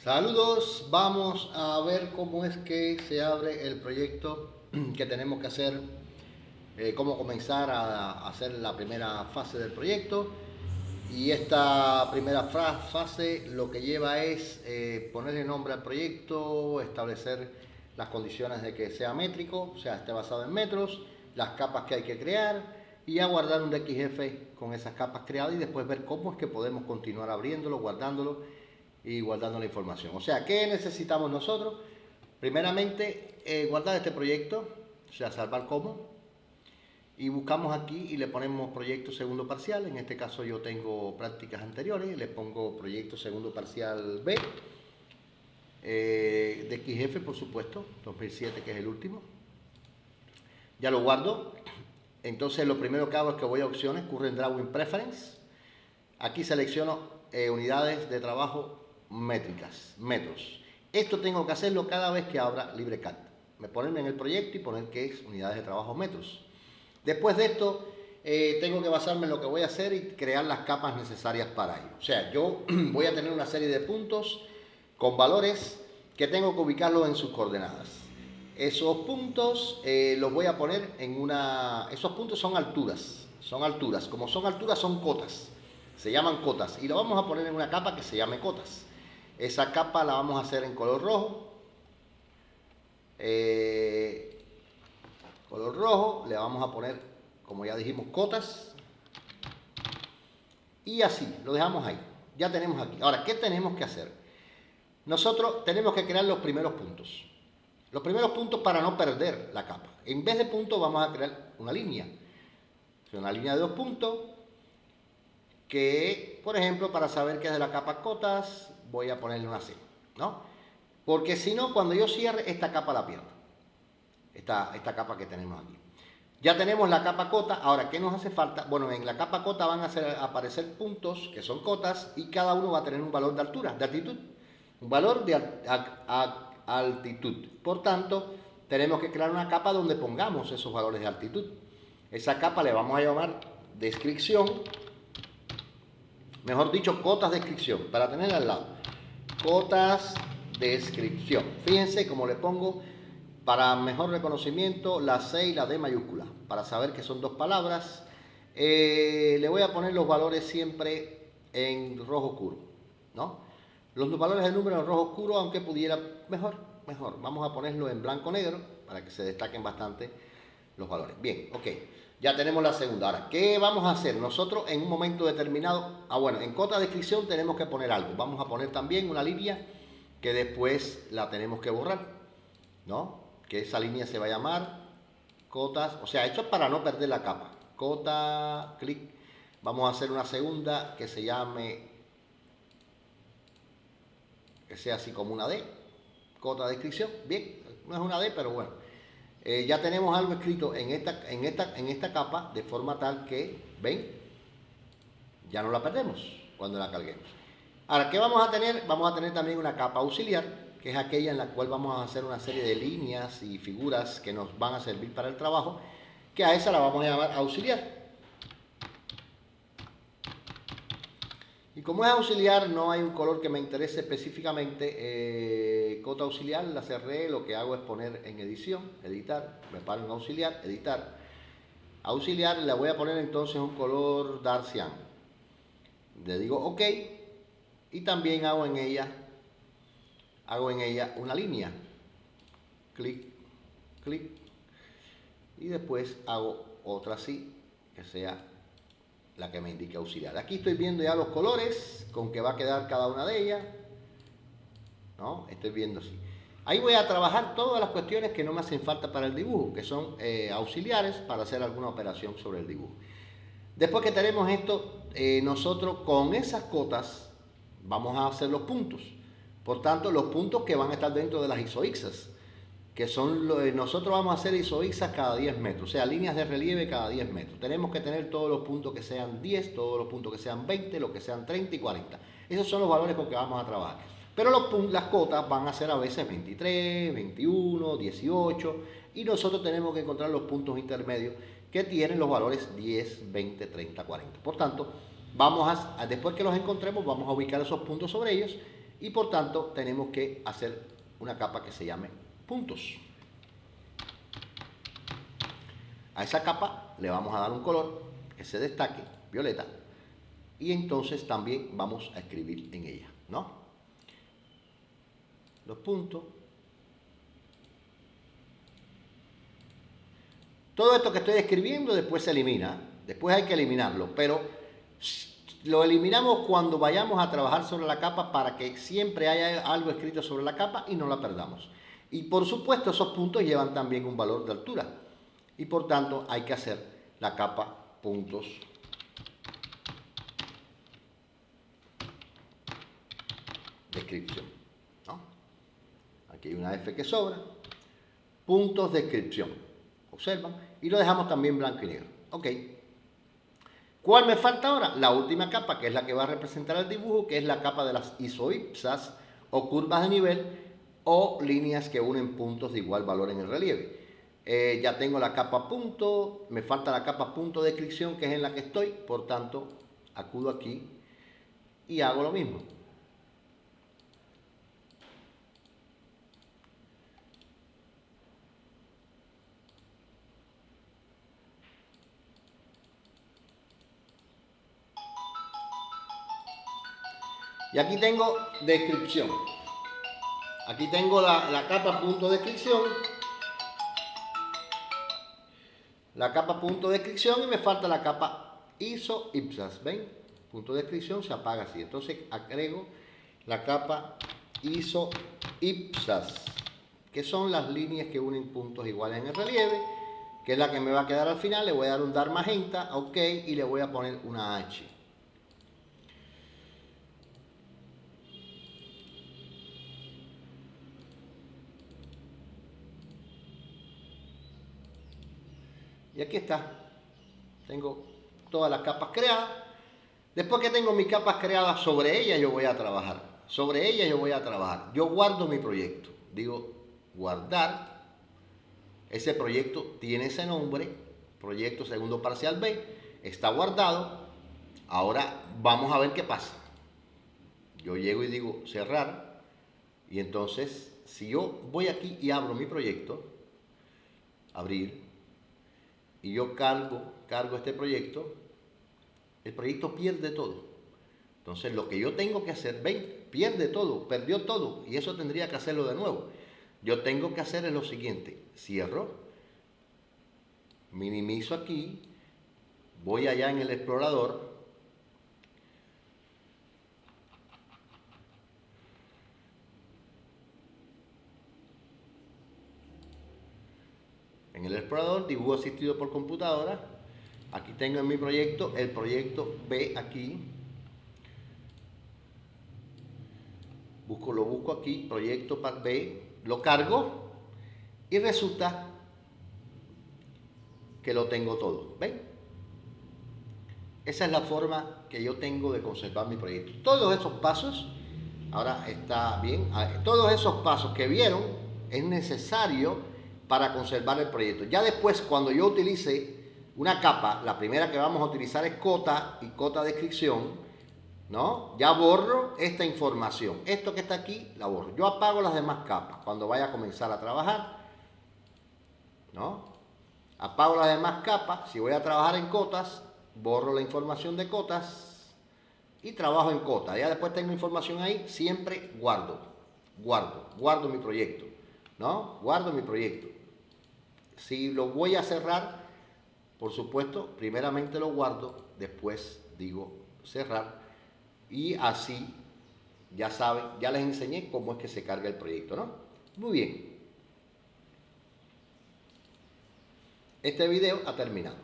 Saludos, vamos a ver cómo es que se abre el proyecto que tenemos que hacer, cómo comenzar a hacer la primera fase del proyecto. Y esta primera fase lo que lleva es ponerle nombre al proyecto, establecer las condiciones de que sea métrico, o sea, esté basado en metros, las capas que hay que crear y a guardar un DXF con esas capas creadas y después ver cómo es que podemos continuar abriéndolo, guardándolo y guardando la información. O sea, ¿qué necesitamos nosotros? Primeramente, guardar este proyecto, o sea, salvar como, y buscamos aquí y le ponemos proyecto segundo parcial. En este caso yo tengo prácticas anteriores, le pongo proyecto segundo parcial B, de XF por supuesto, 2007 que es el último. Ya lo guardo. Entonces lo primero que hago es que voy a opciones, Current Drawing Preference. Aquí selecciono unidades de trabajo métricas, metros. Esto tengo que hacerlo cada vez que abra LibreCAD. Me ponerme en el proyecto y poner que es unidades de trabajo metros. Después de esto, tengo que basarme en lo que voy a hacer y crear las capas necesarias para ello. O sea, yo voy a tener una serie de puntos con valores que tengo que ubicarlos en sus coordenadas. Esos puntos los voy a poner en una... Esos puntos son alturas. Son alturas. Como son alturas, son cotas. Se llaman cotas. Y lo vamos a poner en una capa que se llame cotas. Esa capa la vamos a hacer en color rojo. Color rojo, le vamos a poner, como ya dijimos, cotas. Y así, lo dejamos ahí. Ya tenemos aquí. Ahora, ¿qué tenemos que hacer? Nosotros tenemos que crear los primeros puntos. Los primeros puntos para no perder la capa. En vez de puntos vamos a crear una línea. Una línea de 2 puntos que, por ejemplo, para saber que es de la capa cotas, voy a ponerle una C, ¿no? Porque si no, cuando yo cierre, esta capa la pierdo. Esta capa que tenemos aquí. Ya tenemos la capa cota. Ahora, ¿qué nos hace falta? Bueno, en la capa cota van a aparecer puntos que son cotas y cada uno va a tener un valor de altura, de altitud. Un valor de altitud. Por tanto, tenemos que crear una capa donde pongamos esos valores de altitud. Esa capa le vamos a llamar descripción. Mejor dicho, cotas descripción, para tenerla al lado. Cotas descripción. Fíjense cómo le pongo para mejor reconocimiento la C y la D mayúscula, para saber que son dos palabras. Le voy a poner los valores siempre en rojo oscuro, ¿no? Los valores del número en rojo oscuro, aunque pudiera mejor. Vamos a ponerlo en blanco negro para que se destaquen bastante los valores. Bien, ok. Ya tenemos la segunda. Ahora, ¿qué vamos a hacer? Nosotros en un momento determinado, bueno, en cota de descripción tenemos que poner algo. Vamos a poner también una línea que después la tenemos que borrar, ¿no? Que esa línea se va a llamar cotas, o sea, esto es para no perder la capa. Cota, clic. Vamos a hacer una segunda que se llame, que sea así como una D. Cota de descripción. Bien, no es una D, pero bueno. Ya tenemos algo escrito en esta capa de forma tal que, ¿ven? Ya no la perdemos cuando la carguemos. Ahora, ¿qué vamos a tener? Vamos a tener también una capa auxiliar, que es aquella en la cual vamos a hacer una serie de líneas y figuras que nos van a servir para el trabajo, que a esa la vamos a llamar auxiliar. Y como es auxiliar, no hay un color que me interese específicamente. Cota auxiliar, la cerré, lo que hago es poner en edición, editar, me paro en auxiliar, editar. Auxiliar, le voy a poner entonces un color dark cyan. Le digo OK y también hago en ella una línea. Clic, clic. Y después hago otra así, que sea la que me indique auxiliar. Aquí estoy viendo ya los colores con que va a quedar cada una de ellas, ¿no? Estoy viendo así. Ahí voy a trabajar todas las cuestiones que no me hacen falta para el dibujo, que son auxiliares para hacer alguna operación sobre el dibujo. Después que tenemos esto, nosotros con esas cotas vamos a hacer los puntos. Por tanto, los puntos que van a estar dentro de las isoixas, que son nosotros vamos a hacer isoixas cada 10 metros, o sea, líneas de relieve cada 10 metros. Tenemos que tener todos los puntos que sean 10, todos los puntos que sean 20, los que sean 30 y 40. Esos son los valores con que vamos a trabajar. Pero las cotas van a ser a veces 23, 21, 18, y nosotros tenemos que encontrar los puntos intermedios que tienen los valores 10, 20, 30, 40. Por tanto, después que los encontremos, vamos a ubicar esos puntos sobre ellos y por tanto tenemos que hacer una capa que se llame puntos. A esa capa le vamos a dar un color que se destaque, violeta, y entonces también vamos a escribir en ella, ¿no? Los puntos. Todo esto que estoy escribiendo después se elimina, después hay que eliminarlo, pero lo eliminamos cuando vayamos a trabajar sobre la capa para que siempre haya algo escrito sobre la capa y no la perdamos. Y por supuesto esos puntos llevan también un valor de altura y por tanto hay que hacer la capa puntos descripción, ¿no? Aquí hay una F que sobra, puntos descripción, observan, y lo dejamos también blanco y negro. Ok. ¿Cuál me falta ahora? La última capa, que es la que va a representar el dibujo, que es la capa de las isoipsas o curvas de nivel o líneas que unen puntos de igual valor en el relieve. Ya tengo la capa punto, me falta la capa punto de descripción, que es en la que estoy, por tanto acudo aquí y hago lo mismo. Y aquí tengo descripción. Aquí tengo la capa punto descripción. La capa punto descripción y me falta la capa isoipsas. ¿Ven? Punto de descripción se apaga así. Entonces agrego la capa isoipsas, que son las líneas que unen puntos iguales en el relieve, que es la que me va a quedar al final. Le voy a dar un dar magenta, ok, y le voy a poner una H. Y aquí está. Tengo todas las capas creadas. Después que tengo mis capas creadas, sobre ellas yo voy a trabajar. Sobre ellas yo voy a trabajar. Yo guardo mi proyecto. Digo, guardar. Ese proyecto tiene ese nombre. Proyecto segundo parcial B. Está guardado. Ahora vamos a ver qué pasa. Yo llego y digo cerrar. Y entonces, si yo voy aquí y abro mi proyecto, abrir, y yo cargo este proyecto, el proyecto pierde todo. Entonces lo que yo tengo que hacer, ven, pierde todo, perdió todo, y eso tendría que hacerlo de nuevo. Yo tengo que hacer es lo siguiente: cierro, minimizo aquí, voy allá en el explorador, dibujo asistido por computadora. Aquí tengo en mi proyecto el proyecto B aquí. Lo busco aquí, proyecto B, lo cargo y resulta que lo tengo todo. ¿Ven? Esa es la forma que yo tengo de conservar mi proyecto. Todos esos pasos, ahora está bien, todos esos pasos que vieron es necesario para conservar el proyecto. Ya después, cuando yo utilice una capa, la primera que vamos a utilizar es cota y cota descripción, ¿no? Ya borro esta información. Esto que está aquí, la borro. Yo apago las demás capas cuando vaya a comenzar a trabajar, ¿no? Apago las demás capas. Si voy a trabajar en cotas, borro la información de cotas y trabajo en cotas. Ya después tengo información ahí, siempre guardo mi proyecto, ¿no? Guardo mi proyecto. Si lo voy a cerrar, por supuesto, primeramente lo guardo, después digo cerrar. Y así, ya saben, ya les enseñé cómo es que se carga el proyecto, ¿no? Muy bien. Este video ha terminado.